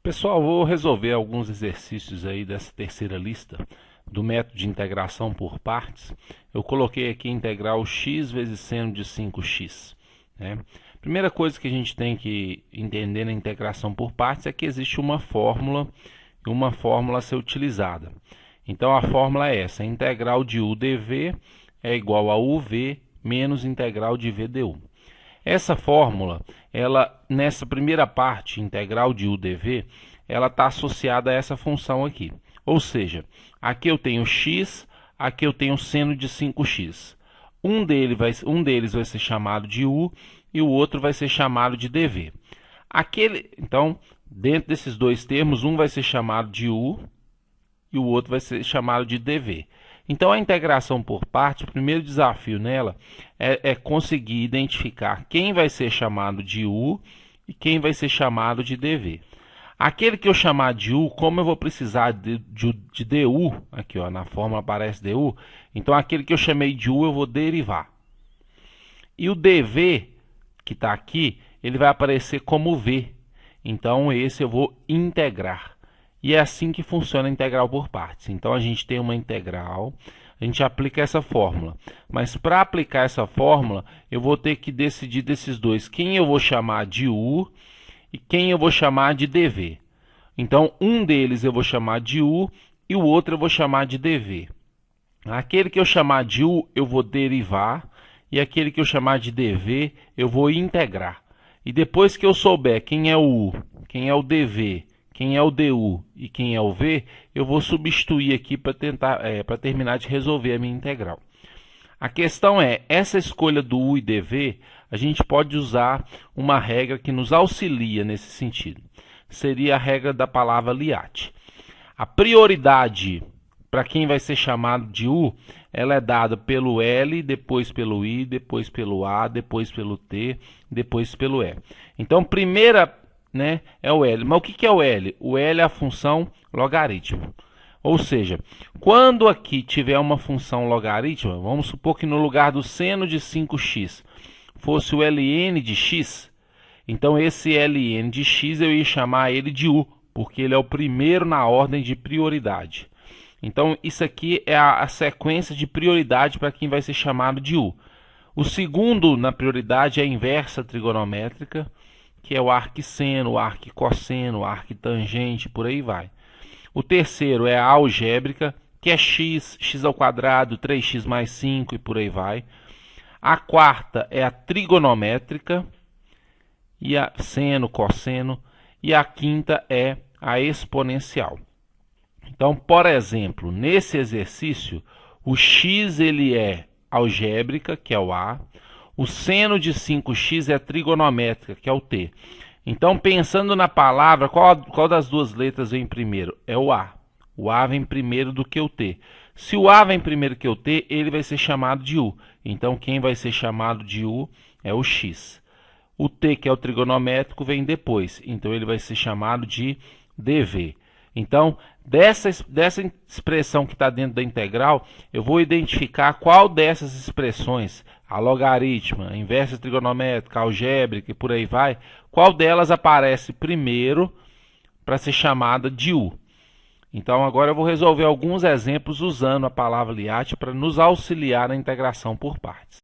Pessoal, vou resolver alguns exercícios aí dessa terceira lista do método de integração por partes. Eu coloquei aqui integral x vezes seno de 5x, né? Primeira coisa que a gente tem que entender na integração por partes é que existe uma fórmula e uma fórmula a ser utilizada. Então a fórmula é essa: a integral de u dv é igual a uv menos integral de v du. Essa fórmula, nessa primeira parte, integral de u dv, ela está associada a essa função aqui. Ou seja, aqui eu tenho x, aqui eu tenho seno de 5x. Um deles vai ser chamado de u e o outro vai ser chamado de dv. Então, dentro desses dois termos, um vai ser chamado de u e o outro vai ser chamado de dv. Então, a integração por partes, o primeiro desafio nela é conseguir identificar quem vai ser chamado de u e quem vai ser chamado de dv. Aquele que eu chamar de u, como eu vou precisar de du, aqui ó, na fórmula aparece du, então aquele que eu chamei de u eu vou derivar. E o dv, que está aqui, ele vai aparecer como v, então esse eu vou integrar. E é assim que funciona a integral por partes. Então, a gente tem uma integral, a gente aplica essa fórmula. Mas, para aplicar essa fórmula, eu vou ter que decidir desses dois. Quem eu vou chamar de u e quem eu vou chamar de dv. Então, um deles eu vou chamar de u e o outro eu vou chamar de dv. Aquele que eu chamar de u, eu vou derivar. E aquele que eu chamar de dv, eu vou integrar. E depois que eu souber quem é o u, quem é o dv, quem é o du e quem é o v, eu vou substituir aqui para terminar de resolver a minha integral. A questão é, essa escolha do u e dv, a gente pode usar uma regra que nos auxilia nesse sentido. Seria a regra da palavra Liat. A prioridade para quem vai ser chamado de u, ela é dada pelo L, depois pelo I, depois pelo A, depois pelo T, depois pelo E. Então, primeira, né, é o L. Mas o que é o L? O L é a função logaritmo. Ou seja, quando aqui tiver uma função logarítmica, vamos supor que no lugar do seno de 5x fosse o ln de x, então esse ln de x eu ia chamar ele de u, porque ele é o primeiro na ordem de prioridade. Então isso aqui é a sequência de prioridade para quem vai ser chamado de u. O segundo na prioridade é a inversa trigonométrica, que é o arquisseno, o arquicosseno, o arquitangente, por aí vai. O terceiro é a algébrica, que é x, x ao quadrado, 3x mais 5 e por aí vai. A quarta é a trigonométrica, e a seno, cosseno. E a quinta é a exponencial. Então, por exemplo, nesse exercício, o x ele é algébrica, que é o A. O seno de 5x é trigonométrica, que é o T. Então, pensando na palavra, qual das duas letras vem primeiro? É o A. O A vem primeiro do que o T. Se o A vem primeiro que o T, ele vai ser chamado de U. Então, quem vai ser chamado de U é o X. O T, que é o trigonométrico, vem depois. Então, ele vai ser chamado de dv. Então, dessa expressão que está dentro da integral, eu vou identificar qual dessas expressões, a logarítmica, a inversa trigonométrica, a algébrica e por aí vai, qual delas aparece primeiro para ser chamada de u. Então, agora eu vou resolver alguns exemplos usando a palavra Liat para nos auxiliar na integração por partes.